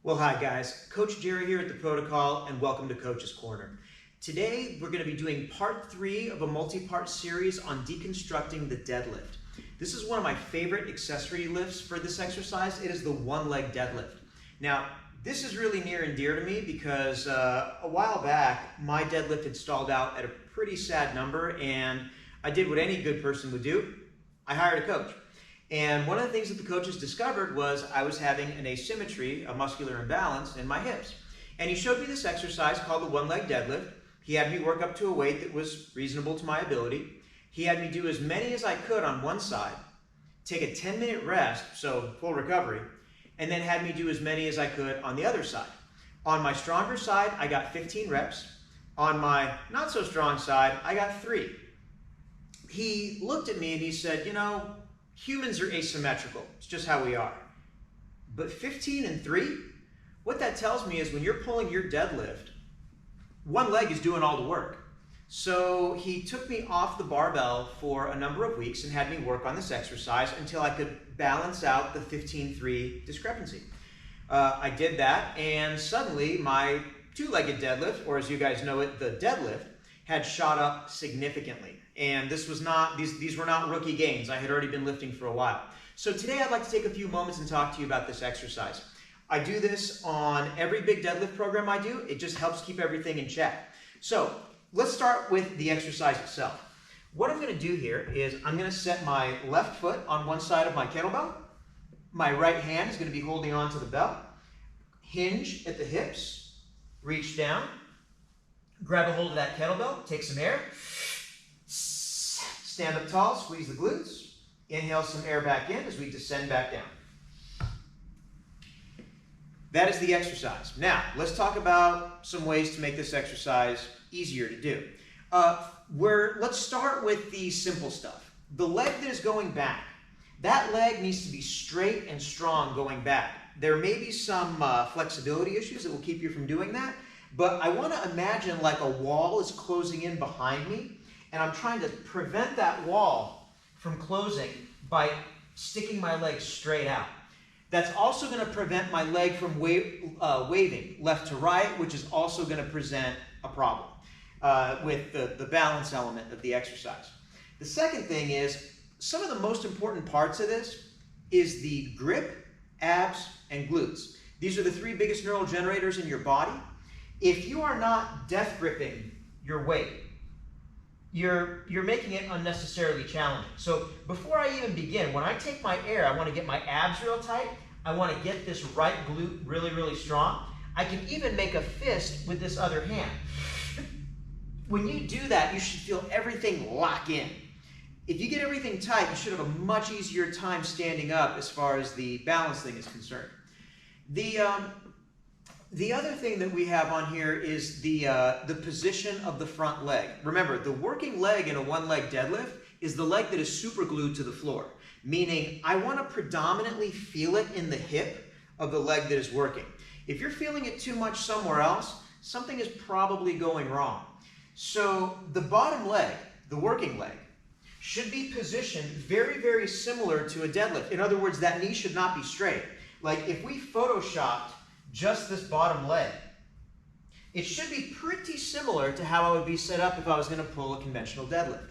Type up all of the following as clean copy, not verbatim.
Well, hi guys, Coach Jerry here at The Protocol and welcome to Coach's Corner. Today we're going to be doing part 3 of a multi-part series on deconstructing the deadlift. This is one of my favorite accessory lifts for this exercise. It is the one-leg deadlift. Now, this is really near and dear to me because a while back my deadlift had stalled out at a pretty sad number and I did what any good person would do. I hired a coach. And one of the things that the coaches discovered was I was having an asymmetry, a muscular imbalance in my hips. And he showed me this exercise called the one-leg deadlift. He had me work up to a weight that was reasonable to my ability. He had me do as many as I could on one side, take a 10-minute rest, so full recovery, and then had me do as many as I could on the other side. On my stronger side, I got 15 reps. On my not so strong side, I got 3. He looked at me and he said, you know, humans are asymmetrical. It's just how we are. But 15 and 3, what that tells me is when you're pulling your deadlift, one leg is doing all the work. So he took me off the barbell for a number of weeks and had me work on this exercise until I could balance out the 15-3 discrepancy. I did that and suddenly my two-legged deadlift, or as you guys know it, the deadlift, had shot up significantly. And this was not, these were not rookie gains. I had already been lifting for a while. So today I'd like to take a few moments and talk to you about this exercise. I do this on every big deadlift program I do. It just helps keep everything in check. So let's start with the exercise itself. What I'm going to do here is I'm going to set my left foot on one side of my kettlebell. My right hand is going to be holding on to the belt. Hinge at the hips. Reach down. Grab a hold of that kettlebell. Take some air. Stand up tall, squeeze the glutes. Inhale some air back in as we descend back down. That is the exercise. Now, let's talk about some ways to make this exercise easier to do. Let's start with the simple stuff. The leg that is going back, that leg needs to be straight and strong going back. There may be some flexibility issues that will keep you from doing that, but I want to imagine like a wall is closing in behind me, and I'm trying to prevent that wall from closing by sticking my leg straight out. That's also going to prevent my leg from waving left to right, which is also going to present a problem with the balance element of the exercise. The second thing is, some of the most important parts of this is the grip, abs, and glutes. These are the 3 biggest neural generators in your body. If you are not death gripping your weight, you're making it unnecessarily challenging. So before I even begin, when I take my air, I want to get my abs real tight. I want to get this right glute really, really strong. I can even make a fist with this other hand. When you do that, you should feel everything lock in. If you get everything tight, you should have a much easier time standing up as far as the balance thing is concerned. The other thing that we have on here is the position of the front leg. Remember, the working leg in a one-leg deadlift is the leg that is super glued to the floor, meaning I want to predominantly feel it in the hip of the leg that is working. If you're feeling it too much somewhere else, something is probably going wrong. So the bottom leg, the working leg, should be positioned very, very similar to a deadlift. In other words, that knee should not be straight. Like if we photoshopped just this bottom leg, it should be pretty similar to how I would be set up if I was going to pull a conventional deadlift.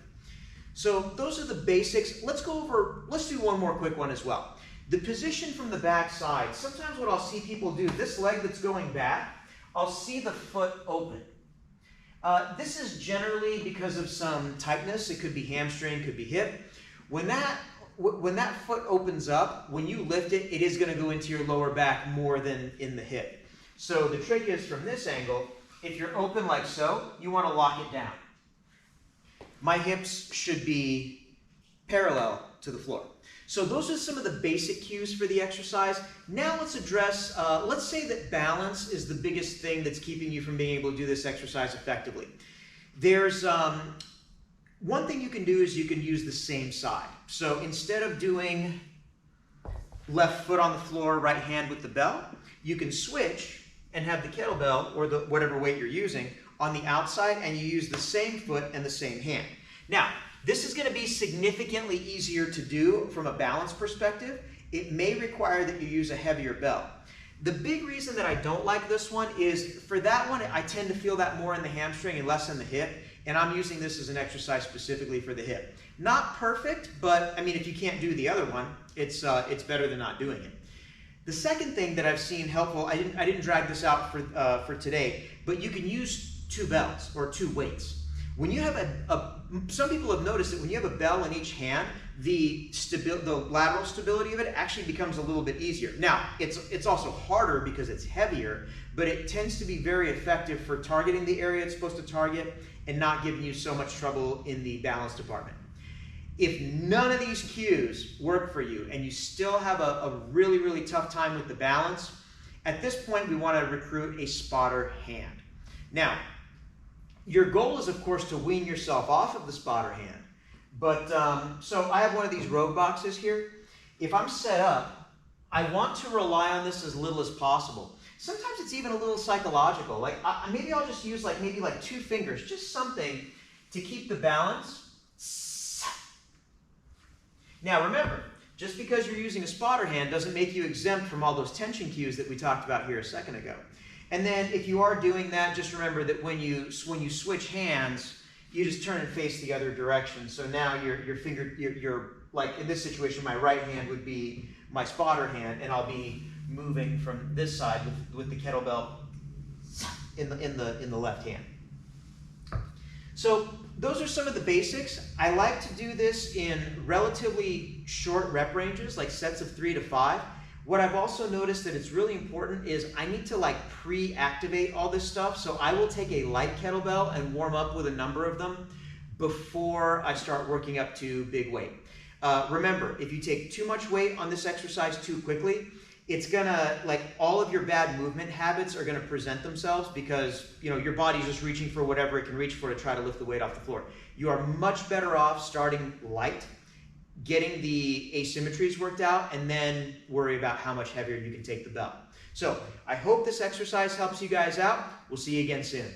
So those are the basics. Let's do one more quick one as well. The position from the back side. Sometimes what I'll see people do, this leg that's going back, I'll see the foot open. This is generally because of some tightness. It could be hamstring, could be hip. When that foot opens up, when you lift it, it is going to go into your lower back more than in the hip. So the trick is from this angle, if you're open like so, you want to lock it down. My hips should be parallel to the floor. So those are some of the basic cues for the exercise. Now let's address, let's say that balance is the biggest thing that's keeping you from being able to do this exercise effectively. There's one thing you can do is you can use the same side. So instead of doing left foot on the floor, right hand with the belt, you can switch and have the kettlebell or whatever weight you're using on the outside, and you use the same foot and the same hand. Now, this is going to be significantly easier to do from a balance perspective. It may require that you use a heavier belt. The big reason that I don't like this one is for that one, I tend to feel that more in the hamstring and less in the hip. And I'm using this as an exercise specifically for the hip. Not perfect, but I mean, if you can't do the other one, it's better than not doing it. The second thing that I've seen helpful, I didn't drag this out for today, but you can use 2 bells or 2 weights. When you have some people have noticed that when you have a bell in each hand, the lateral stability of it actually becomes a little bit easier. Now, it's also harder because it's heavier, but it tends to be very effective for targeting the area it's supposed to target and not giving you so much trouble in the balance department. If none of these cues work for you and you still have a really, really tough time with the balance, at this point we want to recruit a spotter hand. Now, your goal is, of course, to wean yourself off of the spotter hand. But, so I have one of these rogue boxes here. If I'm set up, I want to rely on this as little as possible. Sometimes it's even a little psychological. Like, maybe I'll just use maybe 2 fingers, just something to keep the balance. Now remember, just because you're using a spotter hand doesn't make you exempt from all those tension cues that we talked about here a second ago. And then if you are doing that, just remember that when you switch hands, you just turn and face the other direction. So now you're like in this situation, my right hand would be my spotter hand, and I'll be moving from this side with the kettlebell in the left hand. So those are some of the basics. I like to do this in relatively short rep ranges, like sets of 3 to 5. What I've also noticed that it's really important is I need to pre-activate all this stuff. So I will take a light kettlebell and warm up with a number of them before I start working up to big weight. Remember, if you take too much weight on this exercise too quickly, it's gonna, all of your bad movement habits are gonna present themselves because, your body's just reaching for whatever it can reach for to try to lift the weight off the floor. You are much better off starting light, getting the asymmetries worked out, and then worry about how much heavier you can take the bell. So I hope this exercise helps you guys out. We'll see you again soon.